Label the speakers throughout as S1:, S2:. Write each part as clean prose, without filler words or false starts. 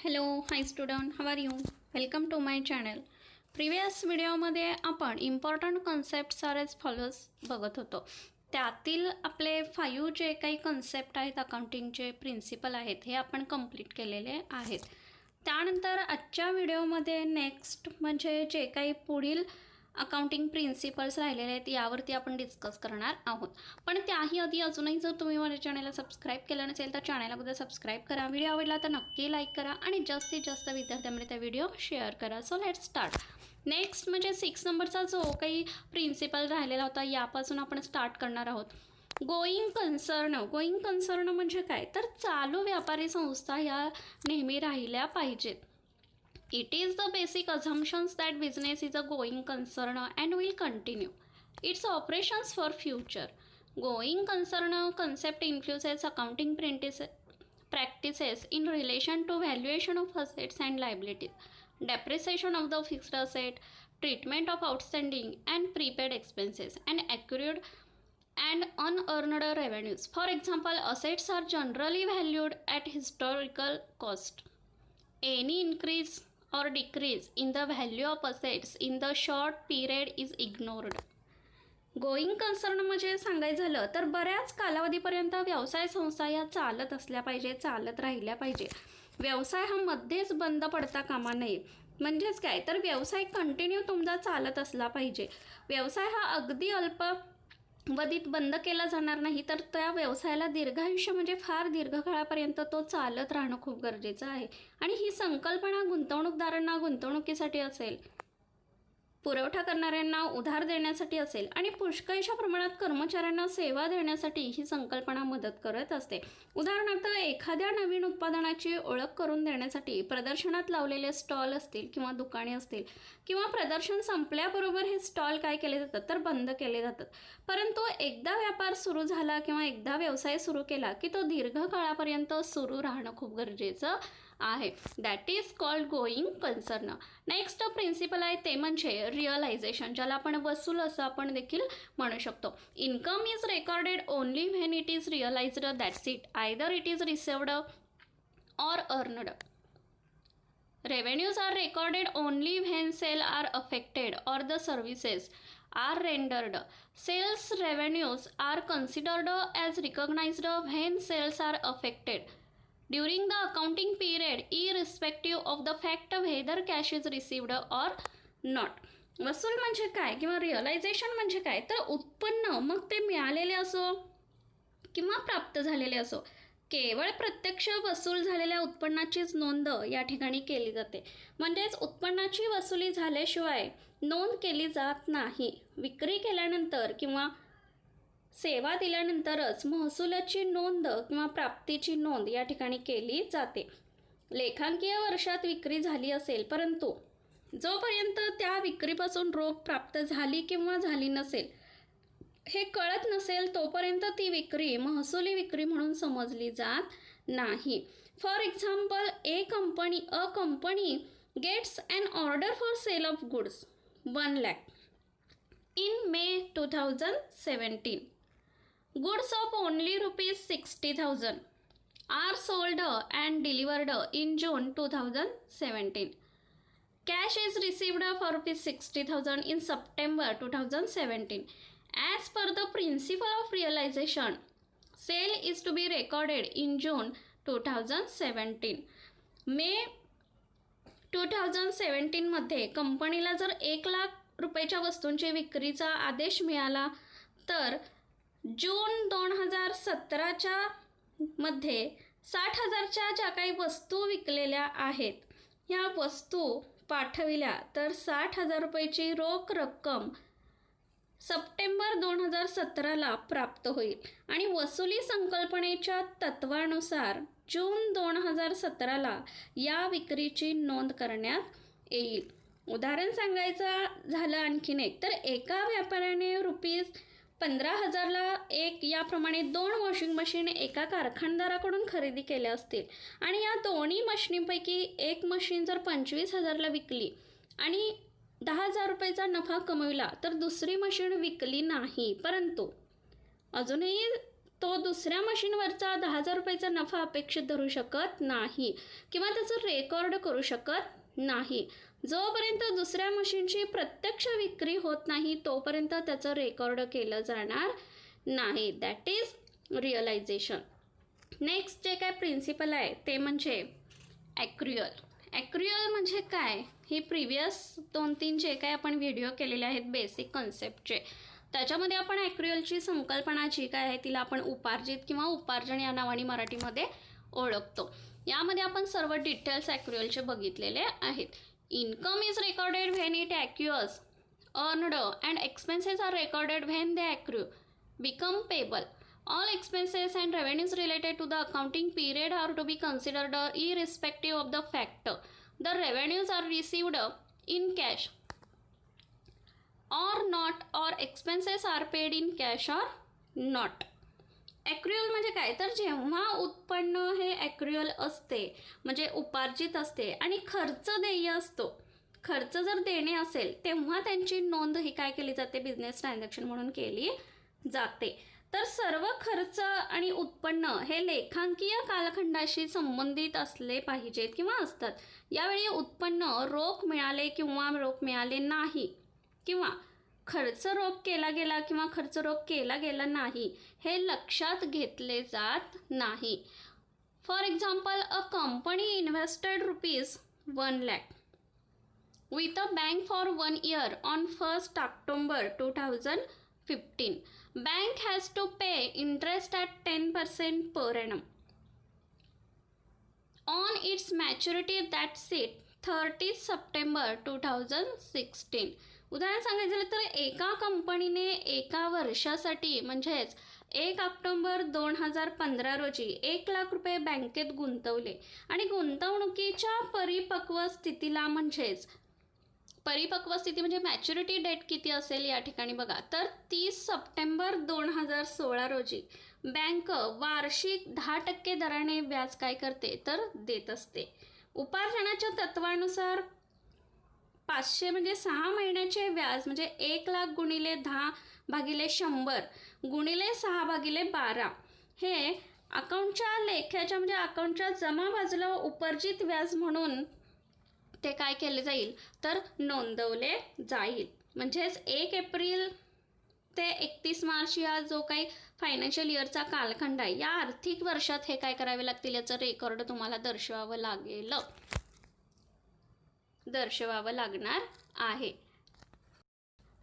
S1: Hello hi student, how are you? Welcome to my channel. Previous व्हिडिओमध्ये आपण important concepts are as follows बघत होतो. त्यातील आपले 5 जे काही कन्सेप्ट आहेत, अकाउंटिंगचे प्रिन्सिपल आहेत, हे आपण कंप्लीट केलेले आहेत. त्यानंतर आजच्या व्हिडिओमध्ये नेक्स्ट म्हणजे जे काही पुढील अकाउंटिंग प्रिन्सिपल्स राहिलेले आहेत यावरती आपण डिस्कस करणार आहोत. पण त्याही आधी अजूनही जर तुम्ही माझ्या चॅनलला सबस्क्राईब केलं नसेल तर चॅनलला सबस्क्राईब करा. व्हिडिओ आवडला तर नक्की लाईक करा आणि जास्तीत जास्त विद्यार्थ्यांमध्ये त्या व्हिडिओ शेअर करा. So let's start. नेक्स्ट म्हणजे 6 नंबरचा जो काही प्रिन्सिपल राहिलेला होता यापासून आपण स्टार्ट करणार आहोत. Going concern. गोईंग कन्सर्न म्हणजे काय, तर चालू व्यापारी संस्था ह्या नेहमी राहिल्या पाहिजेत. It is the basic assumptions that business is a going concern and will continue its operations for future. Going concern concept influences accounting practices in relation to valuation of assets and liabilities, depreciation of the fixed asset, treatment of outstanding and prepaid expenses, and accrued and unearned revenues. For example, assets are generally valued at historical cost. Any increase or decrease in the value of assets in the short period is ignored. Going concern म्हणजे सांगायचं झालं तर बऱ्याच कालावधीपर्यंत व्यवसाय संस्था या चालत असल्या पाहिजे, चालत राहिल्या पाहिजे. व्यवसाय हा मध्येच बंद पडता कामा नये. म्हणजेच काय, तर व्यवसाय कंटिन्यू तुमचा चालत असला पाहिजे. व्यवसाय हा अगदी अल्पावधीत बंद केला जाणार नाही, तर त्या व्यवसायाला दीर्घायुष्य म्हणजे फार दीर्घकाळापर्यंत तो चालत राहणं खूप गरजेचं आहे. आणि ही संकल्पना गुंतवणूकदारांना गुंतवणुकीसाठी असेल, पुरवठा करणाऱ्यांना उधार देण्यासाठी असेल आणि पुष्कळशा प्रमाणात कर्मचाऱ्यांना सेवा देण्यासाठी ही संकल्पना मदत करत असते. उदाहरणार्थ, एखाद्या नवीन उत्पादनाची ओळख करून देण्यासाठी प्रदर्शनात लावलेले स्टॉल असतील किंवा दुकाने असतील, किंवा प्रदर्शन संपल्याबरोबर हे स्टॉल काय केले जातात तर बंद केले जातात. परंतु एकदा व्यापार सुरू झाला किंवा एकदा व्यवसाय सुरू केला की तो दीर्घकाळापर्यंत सुरू राहणं खूप गरजेचं आहे. That is called going concern. Next principle आहे ते म्हणजे रिअलायझेशन, ज्याला आपण वसूल असं आपण देखील म्हणू शकतो. Income is recorded only when it is realised, that's it. Either it is received or earned. Revenues are recorded only when sales are affected or the services are rendered. Sales revenues are considered as recognized when sales are affected during the accounting period, irrespective of the fact whether cash is received or not. वसूल म्हणजे काय किंवा realisation म्हणजे काय, तर उत्पन्न मग ते मिळालेले असो किंवा प्राप्त झालेले असो, केवळ प्रत्यक्ष वसूल झालेल्या उत्पन्नाचीच नोंद या ठिकाणी केली जाते. म्हणजेच उत्पन्नाची वसुली झाल्याशिवाय नोंद केली जात नाही. विक्री केल्यानंतर किंवा सेवा दिल्यानंतरच महसुलाची नोंद किंवा प्राप्तीची नोंद या ठिकाणी केली जाते. लेखांकीय वर्षात विक्री झाली असेल, परंतु जोपर्यंत त्या विक्रीपासून रोख प्राप्त झाली किंवा झाली नसेल हे कळत नसेल तोपर्यंत ती विक्री महसुली विक्री म्हणून समजली जात नाही. For example, a company gets an order for sale of goods 1 lakh in May 2017. Goods of only ₹60,000 are sold and delivered in June 2017. Cash is received for ₹60,000 in September 2017. As per the principle of realization, sale is to be recorded in June 2017. मे 2017 मध्ये कंपनीला जर 1 लाख रुपयाच्या वस्तूंची विक्रीचा आदेश मिळाला, तर जून 2017च्या मध्ये 60,000च्या ज्या काही वस्तू विकलेल्या आहेत ह्या वस्तू पाठविल्या तर 60,000 रुपयाची रोख रक्कम सप्टेंबर 2017ला प्राप्त होईल. आणि वसुली संकल्पनेच्या तत्वानुसार जून 2017ला या विक्रीची नोंद करण्यात येईल. उदाहरण सांगायचं झालं आणखीन एक, तर एका व्यापाऱ्याने ₹15,000ला एक याप्रमाणे 2 वॉशिंग मशीन एका कारखानदाराकडून खरेदी केल्या असतील आणि या दोन्ही मशीनीपैकी एक मशीन जर 25,000ला विकली आणि 10,000 रुपयाचा नफा कमविला, तर दुसरी मशीन विकली नाही, परंतु अजूनही तो दुसऱ्या मशीनवरचा 10,000 रुपयाचा नफा अपेक्षित धरू शकत नाही किंवा त्याचं रेकॉर्ड करू शकत नाही. जोपर्यंत दुसऱ्या मशीनची प्रत्यक्ष विक्री होत नाही तोपर्यंत त्याचं रेकॉर्ड केलं जाणार नाही. That is realisation. नेक्स्ट जे काय प्रिन्सिपल आहे ते म्हणजे ॲक्रुअल. ॲक्रुअल म्हणजे काय? ही प्रिव्हियस 2-3 जे काय आपण व्हिडिओ केलेले आहेत बेसिक कन्सेप्टचे, त्याच्यामध्ये आपण ॲक्रुअलची संकल्पना जी काय आहे तिला आपण उपार्जित किंवा उपार्जन या नावाने मराठीमध्ये ओळखतो. यामध्ये आपण सर्व डिटेल्स ॲक्रुअलचे बघितलेले आहेत. Income is recorded when it occurs earned and expenses are recorded when they accrue become payable. All expenses and revenues related to the accounting period are to be considered irrespective of the fact the revenues are received in cash or not or expenses are paid in cash or not. ॲक्रुअल म्हणजे काय? तर जेव्हा उत्पन्न हे ॲक्रुअल असते म्हणजे उपार्जित असते आणि खर्च देय असतो, खर्च जर देणे असेल तेव्हा त्यांची नोंद ही काय केली जाते? बिझनेस ट्रान्झॅक्शन म्हणून केली जाते. तर सर्व खर्च आणि उत्पन्न हे लेखांकीय कालखंडाशी संबंधित असले पाहिजेत किंवा असतात. यावेळी उत्पन्न रोख मिळाले किंवा रोख मिळाले नाही किंवा खर्च रोख केला गेला किंवा खर्च रोख केला गेला नाही हे लक्षात घेतले जात नाही. For example, a company invested ₹1 lakh with a bank for 1 year on 1st October 2015. Bank has to pay interest at 10% per annum on its maturity that's it 30 September 2016. उदाहरण सांगायचं झालं तर एका कंपनीने एका वर्षासाठी म्हणजेच 1 ऑक्टोबर 2015 रोजी 1 लाख रुपये बँकेत गुंतवले आणि गुंतवणुकीच्या परिपक्व स्थितीला म्हणजेच परिपक्व स्थिती म्हणजे मॅच्युरिटी डेट किती असेल या ठिकाणी बघा, तर 30 सप्टेंबर 2016 रोजी बँक वार्षिक 10% दराने व्याज काय करते तर देत असते. उपार्जनाच्या तत्वानुसार 500 म्हणजे 6 महिन्याचे व्याज म्हणजे 1 लाख गुणिले 10 भागिले 100 गुणिले 6 भागिले 12 हे अकाउंटच्या लेख्याच्या म्हणजे अकाउंटच्या जमा बाजूला उपार्जित व्याज म्हणून ते काय केले जाईल तर नोंदवले जाईल. म्हणजेच 1 एप्रिल ते 31 मार्च या जो काही फायनान्शियल इयरचा कालखंड आहे या आर्थिक वर्षात हे काय करावे लागतील याचं रेकॉर्ड तुम्हाला दर्शवावं लागणार आहे.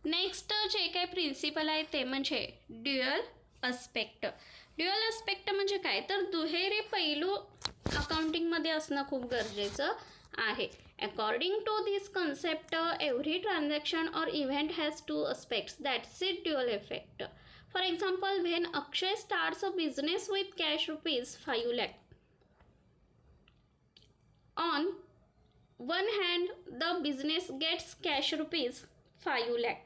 S1: नेक्स्ट जे काही प्रिन्सिपल आहे ते म्हणजे ड्युअल अस्पेक्ट. ड्युअल अस्पेक्ट म्हणजे काय तर दुहेरी पैलू अकाउंटिंगमध्ये असणं खूप गरजेचं आहे. According to this concept, every transaction or event has two aspects. That's it, dual effect. For example, when Akshay starts a business with cash ₹5 lakh, on one hand, the business gets cash ₹5 lakh,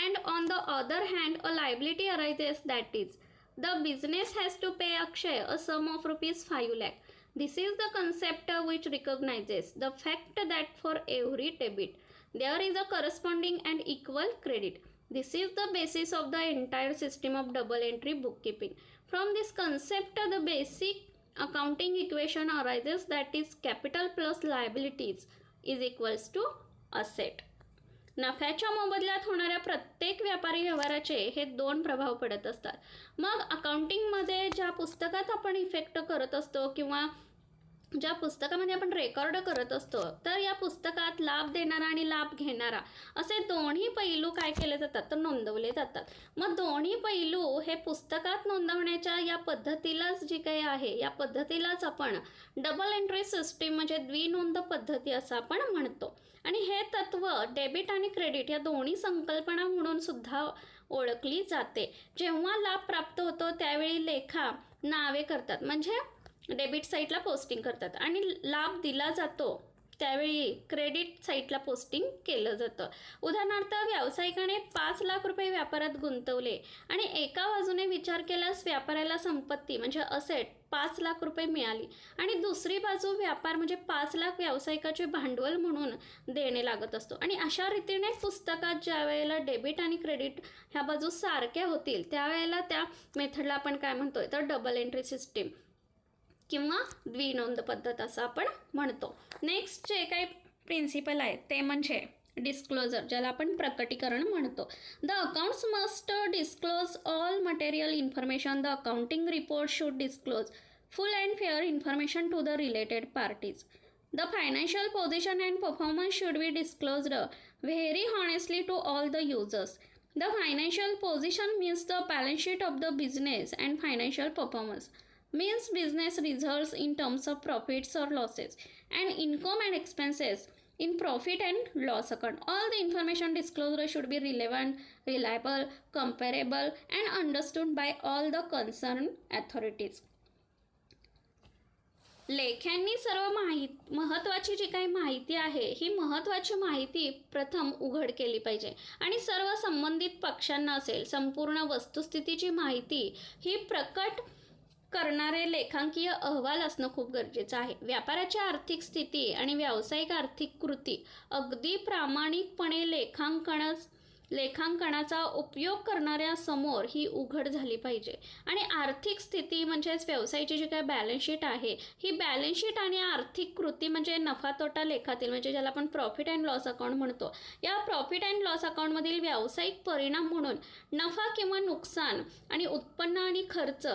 S1: and on the other hand, a liability arises. That is, the business has to pay Akshay a sum of ₹5 lakh. This is the concept which recognizes the fact that for every debit there is a corresponding and equal credit. This is the basis of the entire system of double entry bookkeeping. From this concept, the basic accounting equation arises, that is capital plus liabilities is equals to asset. नफ्याच्या मोबदल्यात होणाऱ्या प्रत्येक व्यापारी व्यवहाराचे हे 2 प्रभाव पडत असतात. मग अकाउंटिंगमध्ये ज्या पुस्तकात आपण इफेक्ट करत असतो किंवा ज्या पुस्तकामध्ये आपण रेकॉर्ड करत असतो तर या पुस्तकात लाभ देणारा आणि लाभ घेणारा असे दोन्ही पैलू काय केले जातात तर नोंदवले जातात. मग दोन्ही पैलू हे पुस्तकात नोंदवण्याच्या या पद्धतीलाच जी काही आहे या पद्धतीलाच आपण डबल एंट्री सिस्टीम म्हणजे द्विनोंद पद्धती असं आपण म्हणतो. आणि हे तत्व डेबिट आणि क्रेडिट या दोन्ही संकल्पना म्हणून सुद्धा ओळखली जाते. जेव्हा लाभ प्राप्त होतो त्यावेळी लेखा नावे करतात म्हणजे डेबिट साईडला पोस्टिंग करतात आणि लाभ दिला जातो त्यावेळी क्रेडिट साईटला पोस्टिंग केलं जातं. उदाहरणार्थ व्यावसायिकाने 5 लाख रुपये व्यापारात गुंतवले आणि एका बाजूने विचार केल्यास व्यापाराला संपत्ती म्हणजे असेट 5 लाख रुपये मिळाली आणि दुसरी बाजू व्यापार म्हणजे 5 लाख व्यावसायिकाचे भांडवल म्हणून देणे लागत असतो. आणि अशा रीतीने पुस्तकात ज्या वेळेला डेबिट आणि क्रेडिट ह्या बाजू सारख्या होतील त्यावेळेला त्या मेथडला आपण काय म्हणतोय तर डबल एंट्री सिस्टीम किंवा द्विनोंद पद्धत असं आपण म्हणतो. नेक्स्ट जे काही प्रिन्सिपल आहे ते म्हणजे डिस्क्लोजर, ज्याला आपण प्रकटीकरण म्हणतो. The accounts must disclose all material information. The accounting report should disclose full and fair information to the related parties. The financial position and performance should be disclosed very honestly to all the users. The financial position means the balance sheet of the business and financial performance means business results in terms of profits or losses and income and expenses in profit and loss account. All the information disclosed should be relevant, reliable, comparable and understood by all the concerned authorities. लेख्यांनी सर्व महत्त्वाची जी काही माहिती आहे ही महत्त्वाची माहिती प्रथम उघड केली पाहिजे आणि सर्व संबंधित पक्षांना असेल संपूर्ण वस्तुस्थितीची माहिती ही प्रकट करणारे लेखांकीय अहवाल असणं खूप गरजेचं आहे. व्यापाराची आर्थिक स्थिती आणि व्यावसायिक आर्थिक कृती अगदी प्रामाणिकपणे लेखांकनाचा उपयोग करणाऱ्या समोर ही उघड झाली पाहिजे. आणि आर्थिक स्थिती म्हणजेच व्यवसायाची जी काय बॅलन्स शीट आहे ही बॅलन्स शीट आणि आर्थिक कृती म्हणजे नफा तोटा लेखातील म्हणजे ज्याला आपण प्रॉफिट अँड लॉस अकाउंट म्हणतो. या प्रॉफिट अँड लॉस अकाउंटमधील व्यावसायिक परिणाम म्हणून नफा किंवा नुकसान आणि उत्पन्न आणि खर्च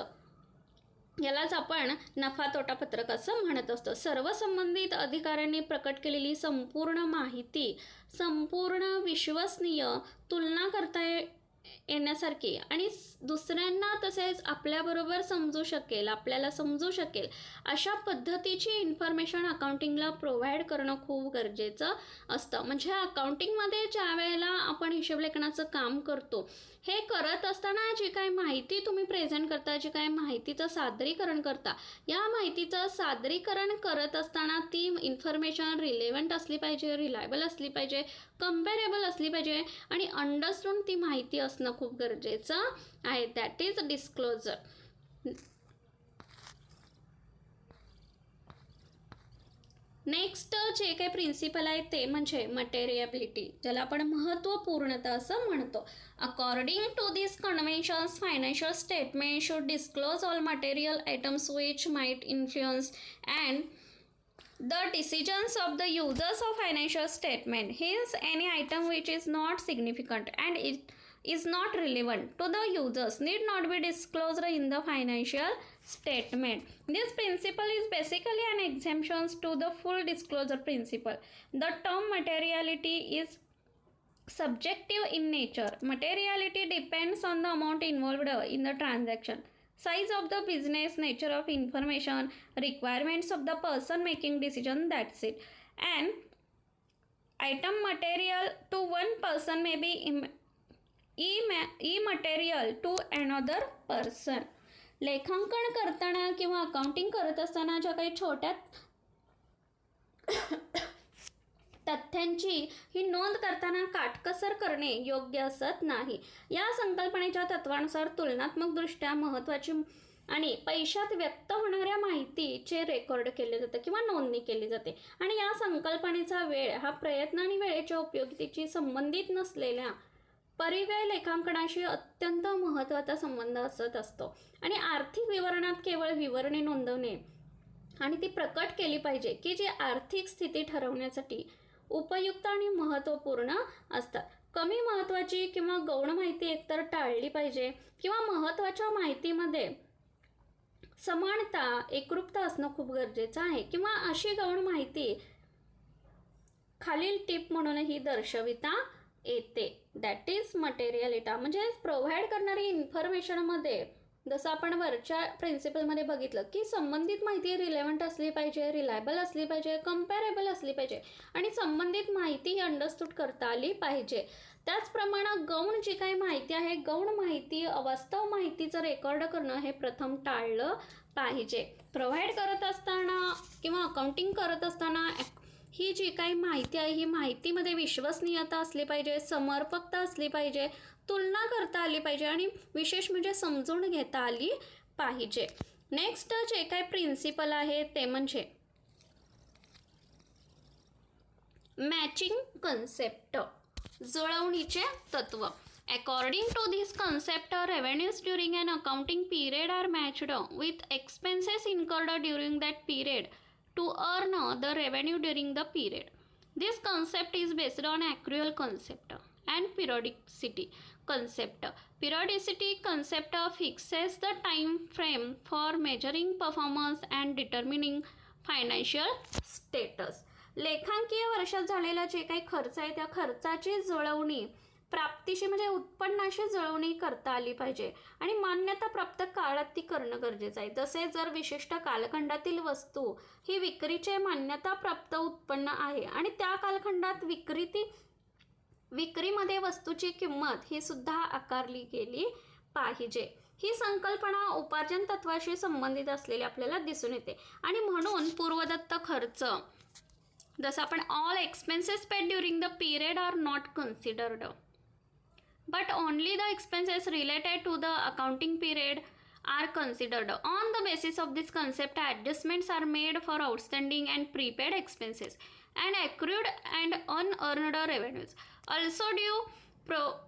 S1: यालाच आपण नफा तोटा पत्रक असं म्हणत असतो. सर्व संबंधित अधिकाऱ्यांनी प्रकट केलेली संपूर्ण माहिती संपूर्ण विश्वसनीय, तुलना करता येण्यासारखी आणि दुसऱ्यांना तसेच आपल्याबरोबर आपल्याला समजू शकेल अशा पद्धतीची इन्फॉर्मेशन अकाउंटिंगला प्रोव्हाइड करणं खूप गरजेचं असतं. म्हणजे अकाउंटिंगमध्ये ज्या वेळेला आपण हिशोब लेखनाचं काम करतो हे करत असताना जी काय माहिती तुम्ही प्रेझेंट करता, जी काय माहितीचं सादरीकरण करता, या माहितीचं सादरीकरण करत असताना ती इन्फॉर्मेशन रिलेव्हंट असली पाहिजे, रिलायबल असली पाहिजे, कम्पॅरेबल असली पाहिजे आणि अंडरस्टँड ती माहिती असणं खूप गरजेचं आहे. That is disclosure. नेक्स्ट जे काही प्रिन्सिपल आहे ते म्हणजे मटेरियबिलिटी, ज्याला आपण महत्त्वपूर्णता असं म्हणतो. According to this conventions financial statement should disclose all material items which might influence and the decisions of the users of financial statement. Hence any item which is not significant and it is not relevant to the users need not be disclosed in the financial statement. This principle is basically an exemption to the full disclosure principle. The term materiality is subjective in nature. Materiality depends on the amount involved in the transaction, size of the business, nature of information, requirements of the person making decision, that's it. And item material to one person may be immaterial to another person. लेखांकन करताना किंवा accounting करत असताना ज्या काही छोट्या तथ्यांची ही नोंद करताना काटकसर करणे योग्य असत नाही. या संकल्पनेच्या तत्वानुसार तुलनात्मकदृष्ट्या महत्त्वाची आणि पैशात व्यक्त होणाऱ्या माहितीचे रेकॉर्ड केले जाते किंवा नोंदणी केली जाते. आणि या संकल्पनेचा वेळ हा प्रयत्न आणि वेळेच्या उपयोगितेची संबंधित नसलेल्या परिव्यय लेखांकनाशी अत्यंत महत्त्वाचा संबंध असतो. आणि आर्थिक विवरणात केवळ विवरणे नोंदवणे आणि ती प्रकट केली पाहिजे की जी आर्थिक स्थिती ठरवण्यासाठी उपयुक्त आणि महत्त्वपूर्ण असतात. कमी महत्त्वाची किंवा गौण माहिती एकतर टाळली पाहिजे किंवा महत्त्वाच्या माहितीमध्ये समानता, एकरूपता असणं खूप गरजेचं आहे. किंवा अशी गौण माहिती खालील टिप म्हणूनही दर्शविता येते. That is materiality. म्हणजे प्रोव्हाइड करणारी इन्फॉर्मेशनमध्ये जसं आपण वरच्या प्रिन्सिपलमध्ये बघितलं की संबंधित माहिती रिलेव्हंट असली पाहिजे, रिलायबल असली पाहिजे, कम्पॅरेबल असली पाहिजे आणि संबंधित माहिती ही अंडरस्टूड करता आली पाहिजे. त्याचप्रमाणे गौण जी काही माहिती आहे, गौण माहिती, अवास्तव माहितीचं रेकॉर्ड करणं हे प्रथम टाळलं पाहिजे. प्रोव्हाइड करत असताना किंवा अकाउंटिंग करत असताना ही जी काही माहिती आहे ही माहितीमध्ये विश्वसनीयता असली पाहिजे, समर्पकता असली पाहिजे, तुलना करता आली पाहिजे आणि विशेष म्हणजे समजून घेता आली पाहिजे. नेक्स्ट जे काही प्रिन्सिपल आहे ते म्हणजे मॅचिंग कन्सेप्ट, जुळवणीचे तत्व. According to this concept, revenues during an accounting period are matched with expenses incurred during that period to earn the revenue during the period. This concept is based on accrual concept and periodicity concept. Periodicity concept fixes the time frame for measuring performance and determining financial status. लेखांकीय वर्षात झालेला जे काही खर्च आहे त्या खर्चाची जुळवणी प्राप्तीशी म्हणजे उत्पन्नाशी जुळवणी करता आली पाहिजे आणि मान्यता प्राप्त काळात ती करणं गरजेचं आहे. जसे जर विशिष्ट कालखंडातील वस्तू ही विक्रीचे मान्यता प्राप्त उत्पन्न आहे आणि त्या कालखंडात विक्रीमध्ये वस्तूची किंमत ही सुद्धा आकारली गेली पाहिजे. ही संकल्पना उपार्जन तत्वाशी संबंधित असलेली आपल्याला दिसून येते आणि म्हणून पूर्वदत्त खर्च जसं आपण all expenses paid during the period are not considered but only the expenses related to the accounting period are considered. On the basis of this concept, adjustments are made for outstanding and prepaid expenses and accrued and unearned revenues. Also due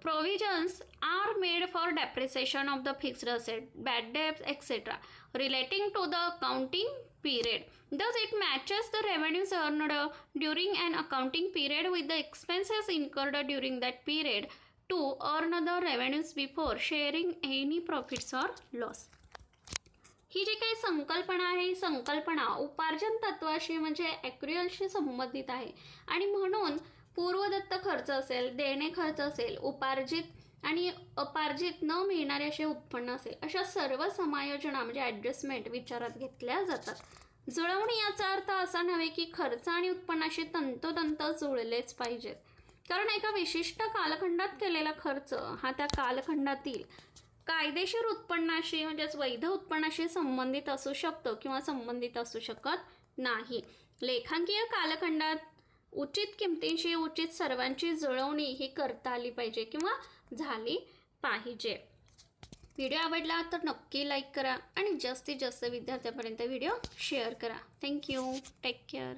S1: provisions are made for depreciation of the fixed asset, bad debts, etc. relating to the accounting period. Thus, it matches the revenues earned during an accounting period with the expenses incurred during that period to earn the revenues before sharing any profits or loss. ही जी काही संकल्पना आहे ही संकल्पना उपार्जन तत्वाशी म्हणजे ॲक्रुअलशी संबंधित आहे आणि म्हणून पूर्वदत्त खर्च असेल, देणे खर्च असेल, उपार्जित आणि अपार्जित न मिळणारे असे उत्पन्न असेल, अशा सर्व समायोजना म्हणजे ॲडजस्टमेंट विचारात घेतल्या जातात. जुळवणी याचा अर्थ असा नव्हे की खर्च आणि उत्पन्नाशी तंतोतंत जुळलेच पाहिजेत, कारण एका विशिष्ट कालखंडात केलेला खर्च हा त्या कालखंडातील कायदेशीर उत्पन्नाशी म्हणजेच वैध उत्पन्नाशी संबंधित असू शकतो किंवा संबंधित असू शकत नाही. लेखांकीय कालखंडात उचित किमतींशी उचित सर्वांची जुळवणी ही करता आली पाहिजे किंवा झाली पाहिजे. व्हिडिओ आवडला तर नक्की लाईक करा आणि जास्तीत जास्त विद्यार्थ्यांपर्यंत व्हिडिओ शेअर करा. थँक्यू. Take care.